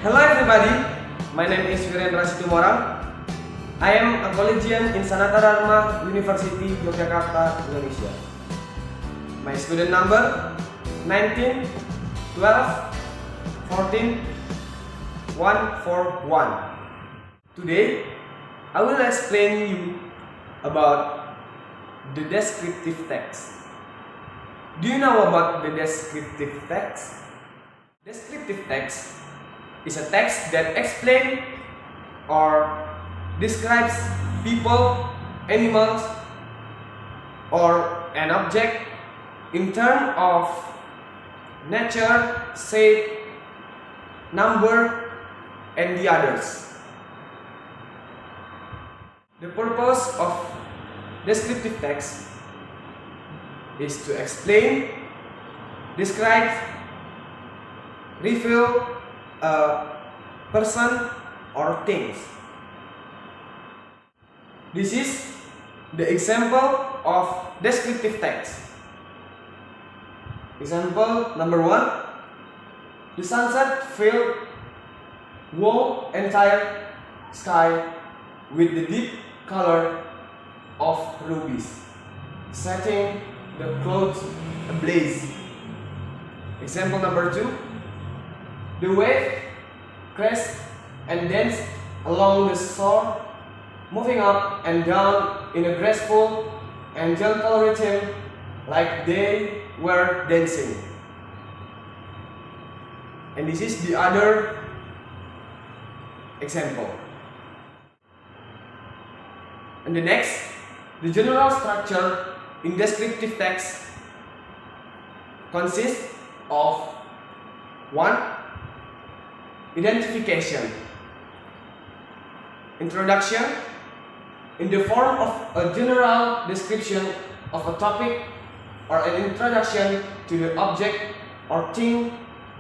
Hello everybody, my name is Wirendra Situmorang. I am a collegian in Sanata Dharma University, Yogyakarta, Indonesia. My student number 19 12 14 141. Today, I will explain you about the descriptive text. Do you know about the descriptive text? Descriptive text is a text that explains or describes people, animals, or an object in terms of nature, shape, number, and the others. The purpose of descriptive text is to explain, describe, reveal a person or things. This is the example of descriptive text. Example number 1. The sunset filled whole entire sky with the deep color of rubies, setting the clouds ablaze. Example number 2. The wave crashed and danced along the shore, moving up and down in a graceful and gentle rhythm like they were dancing. And this is the other example. And the next, the general structure in descriptive text consists of 1. Identification. Introduction in the form of a general description of a topic or an introduction to the object or thing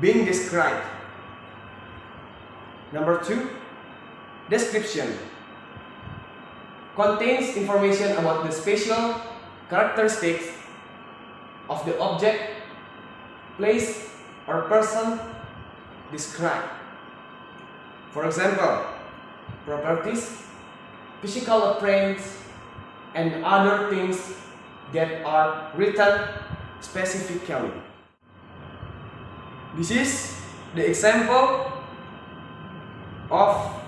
being described. Number 2. Description contains information about the special characteristics of the object, place, or person described. For example, properties, physical appearance, and other things that are written specifically. This is the example of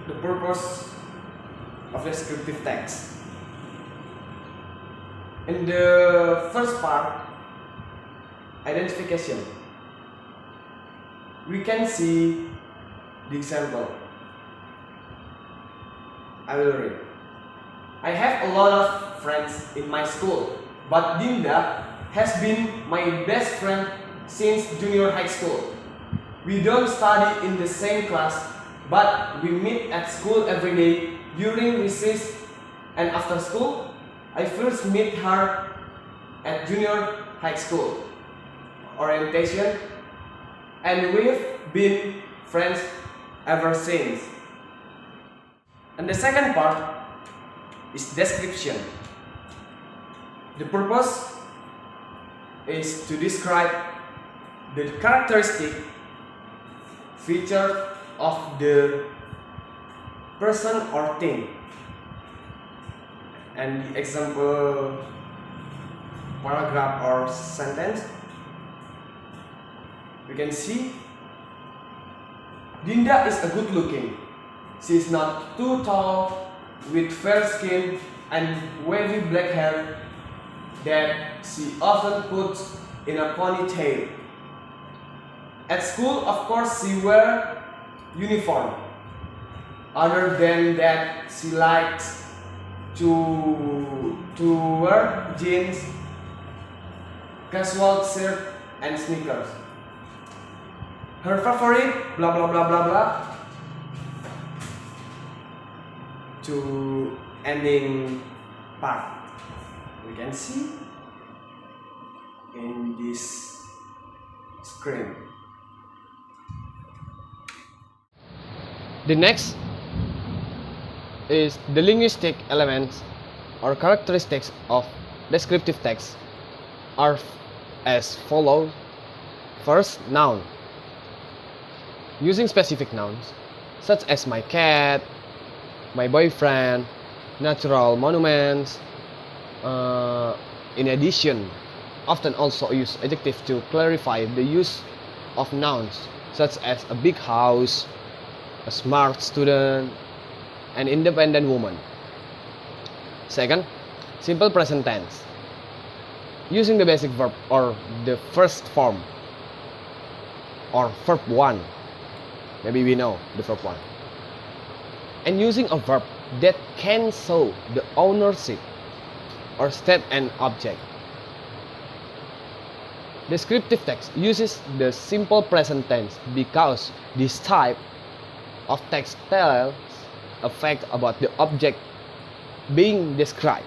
the purpose of descriptive text. In the first part, identification, we can see the example. I will read. I have a lot of friends in my school, but Dinda has been my best friend since junior high school. We don't study in the same class, but we meet at school every day during recess and after school. I first meet her at junior high school orientation, and we've been friends ever since. And the second part is description. The purpose is to describe the characteristic feature of the person or thing. And the example paragraph or sentence, we can see Dinda is a good looking. She is not too tall, with fair skin and wavy black hair that she often puts in a ponytail. At school, of course, she wears uniform. Other than that, she likes to wear jeans, casual shirt, and sneakers. Her favorite blah blah blah blah blah to ending part. We can see in this screen. The next is the linguistic elements or characteristics of descriptive text are as follows. First, noun. using specific nouns such as my cat, my boyfriend, natural monuments. In addition, often also use adjective to clarify the use of nouns such as a big house, a smart student, an independent woman. Second, simple present tense. Using the basic verb or the first form or verb 1. Maybe we know the verb 1. And using a verb that can show the ownership or state an object. Descriptive text uses the simple present tense because this type of text tells a fact about the object being described.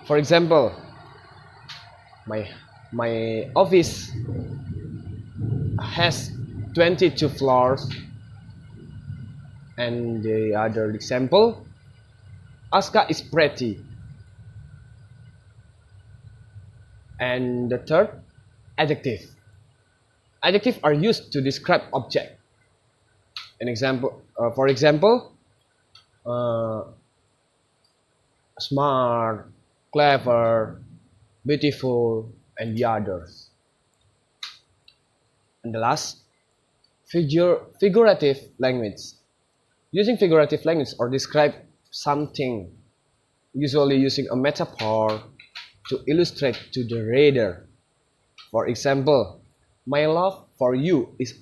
For example, my office has 22 floors, and the other example, Aska is pretty. And the third, adjective. Adjectives are used to describe object. For example, smart, clever, beautiful, and the others. And the last, figurative language. Using figurative language or describe something, usually using a metaphor to illustrate to the reader. For example, my love for you is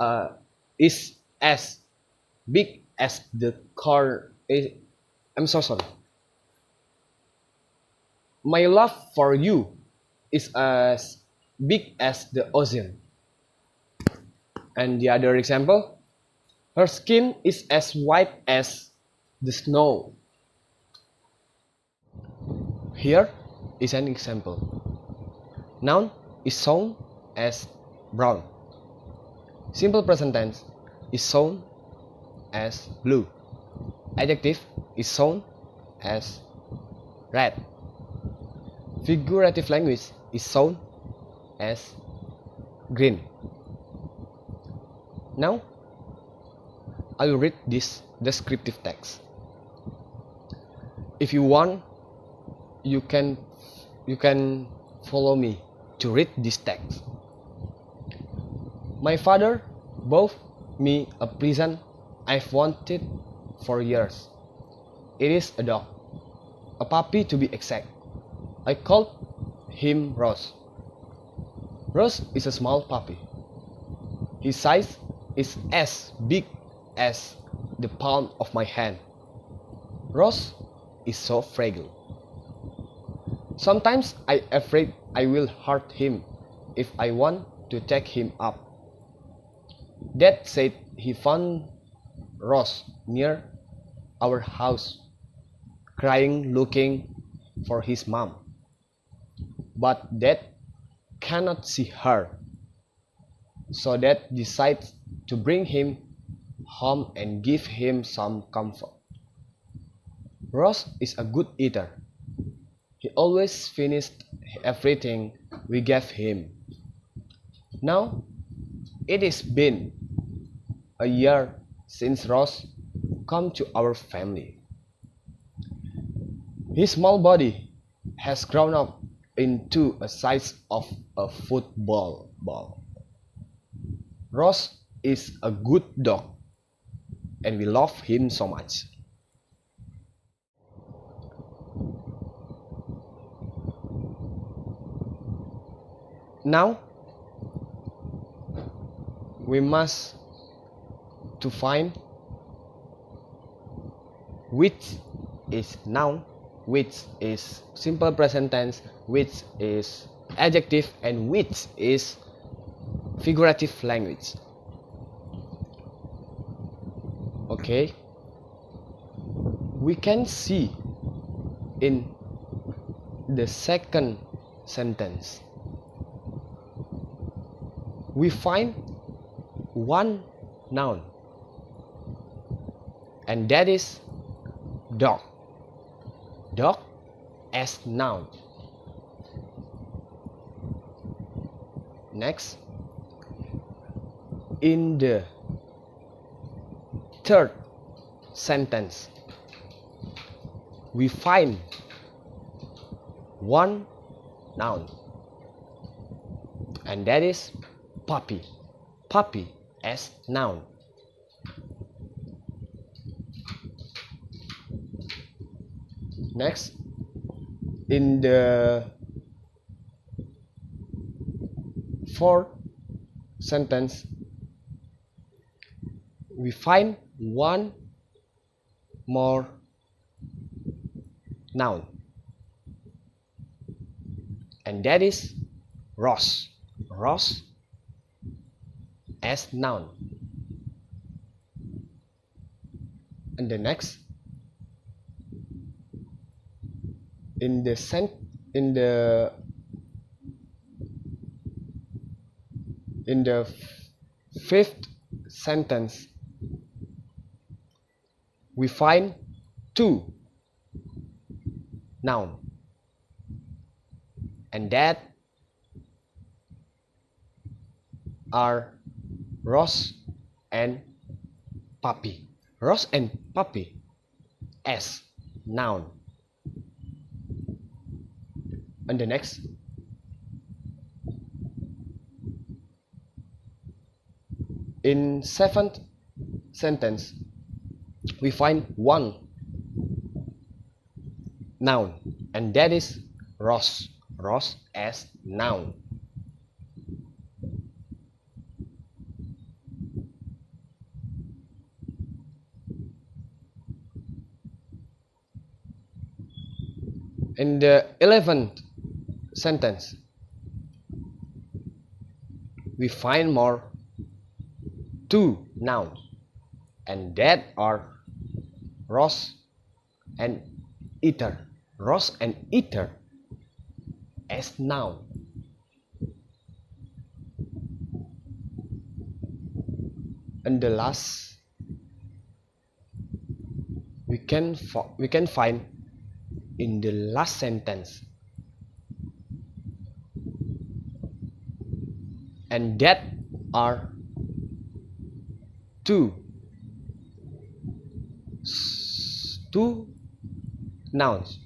as big as the car. I'm so sorry. My love for you is as big as the ocean. And the other example, her skin is as white as the snow. Here is an example. Noun is shown as brown. Simple present tense is shown as blue. Adjective is shown as red. Figurative language is shown as green. Now, I will read this descriptive text. If you want, you can follow me to read this text. My father bought me a present I've wanted for years. It is a dog, a puppy to be exact. I called him Rose. Rose is a small puppy. His size is as big as the palm of my hand. Rose is so fragile. Sometimes I'm afraid I will hurt him if I want to take him up. Dad said he found Rose near our house, crying looking for his mom. But Dad cannot see her, so Dad decides to bring him home and give him some comfort. Rose is a good eater. He always finished everything we gave him. Now, it has been a year since Rose came to our family. His small body has grown up into a size of a football ball. Rose is a good dog, and we love him so much. Now, we must to find which is noun, which is simple present tense, which is adjective, and which is figurative language. Okay, we can see in the second sentence we find one noun, and that is dog. Dog as noun. Next, in the third sentence, we find one noun, and that is puppy. Puppy as noun. Next, in the fourth sentence, we find one more noun, and that is rose. Rose as noun. And the next, in the fifth sentence, we find two noun, and that are rose and puppy. Rose and puppy as noun. And the next, in seventh sentence, we find one noun, and that is rose. Rose as noun. In the 11th sentence, we find more two nouns, and that are rose and eater. Rose and eater as noun. And the last, we can find in the last sentence, and that are two nouns.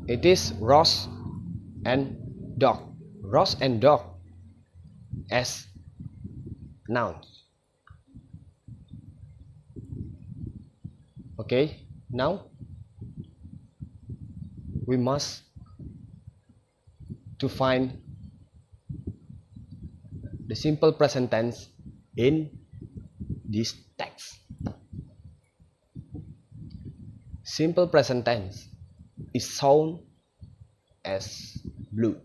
It is rose and dog. Rose and dog as nouns. Okay, now we must to find the simple present tense in this text. Simple present tense is shown as blue.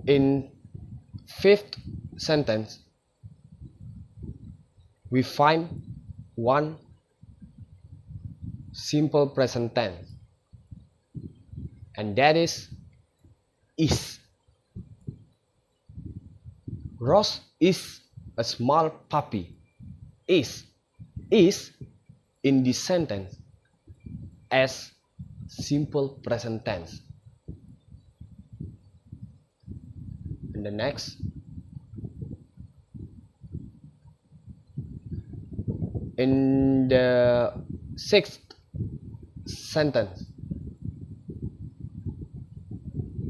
In fifth sentence, we find one simple present tense, and that is. Rose is a small puppy. Is in this sentence as simple present tense. And the next, in the sixth sentence,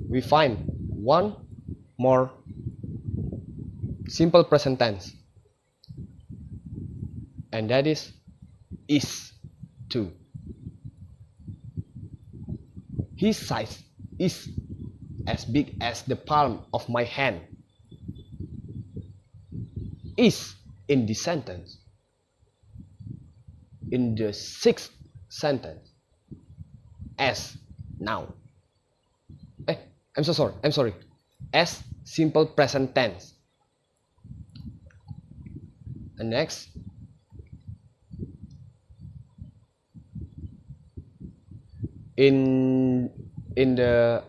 we find one more simple present tense, and that is too. His size is as big as the palm of my hand. Is in the sentence. In the sixth sentence as noun. I'm sorry. As simple present tense. And next, in the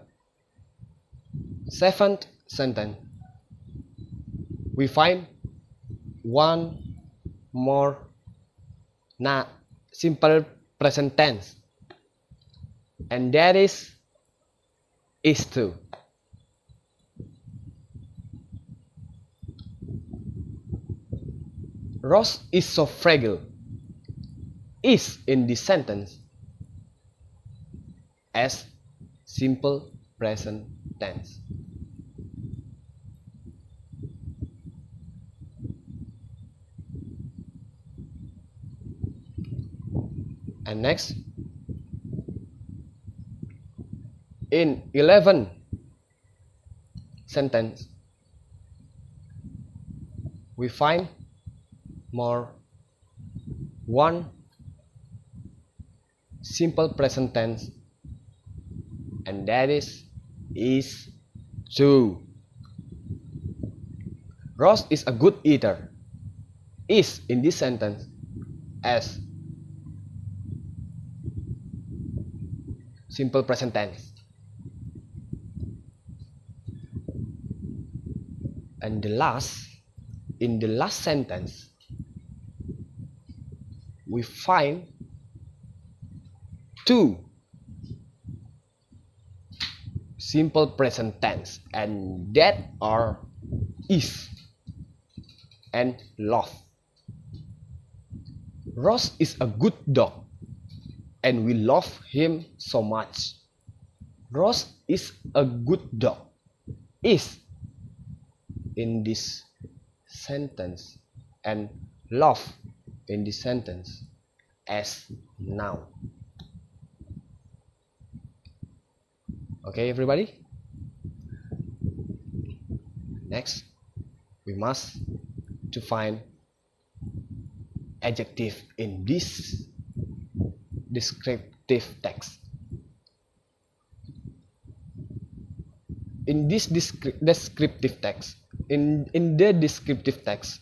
seventh sentence, we find one more simple present tense, and that is is too. Rose is so fragile. Is in this sentence as simple present tense. And next, in 11 sentence, we find more one simple present tense, and that is to. Rose is a good eater. Is in this sentence as simple present tense. And in the last sentence, we find to simple present tense, and that are is and love. Ross is a good dog, and we love him so much. Ross is a good dog. Is in this sentence and love in this sentence as noun. Okay, everybody? Next, we must to find adjective in this descriptive text. In this descriptive text, in the descriptive text,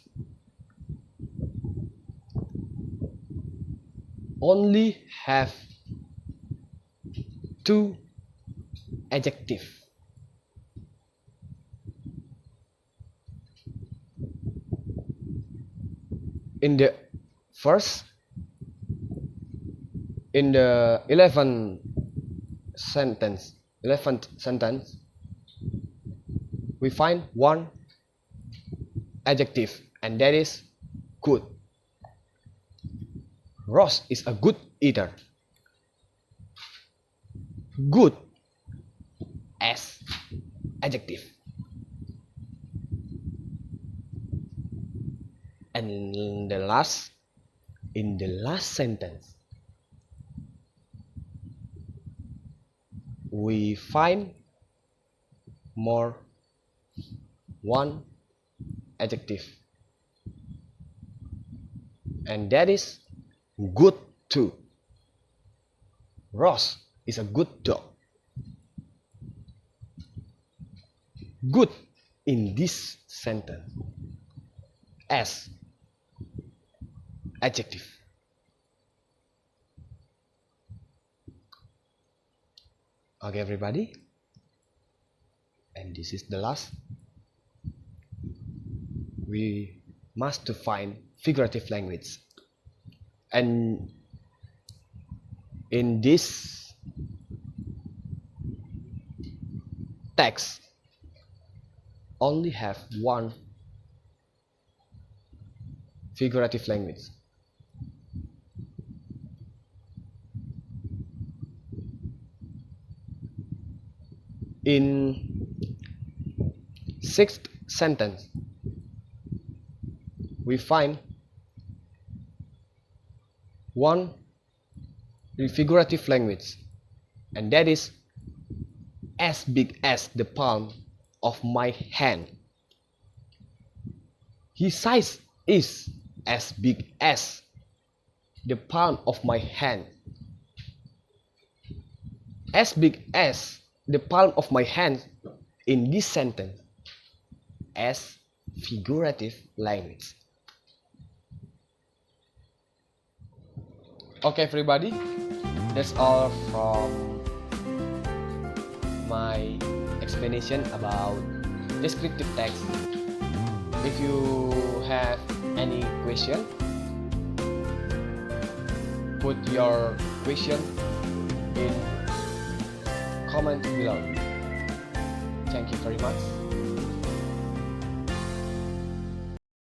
only have two adjective. In the first, in the 11th sentence, we find one adjective, and that is good. Ross is a good eater. Good as adjective. And in the last sentence, we find more one adjective, and that is good too. Ross is a good dog. Good in this sentence as adjective. Okay, everybody, and this is the last. We must to find figurative language, and in this text only have one figurative language. In 6th sentence, we find one figurative language, and that is as big as the palm of my hand. His size is as big as the palm of my hand. As big as the palm of my hand in this sentence as figurative language. Okay, everybody, that's all from my explanation about descriptive text. If you have any question, put your question in comment below. you very much.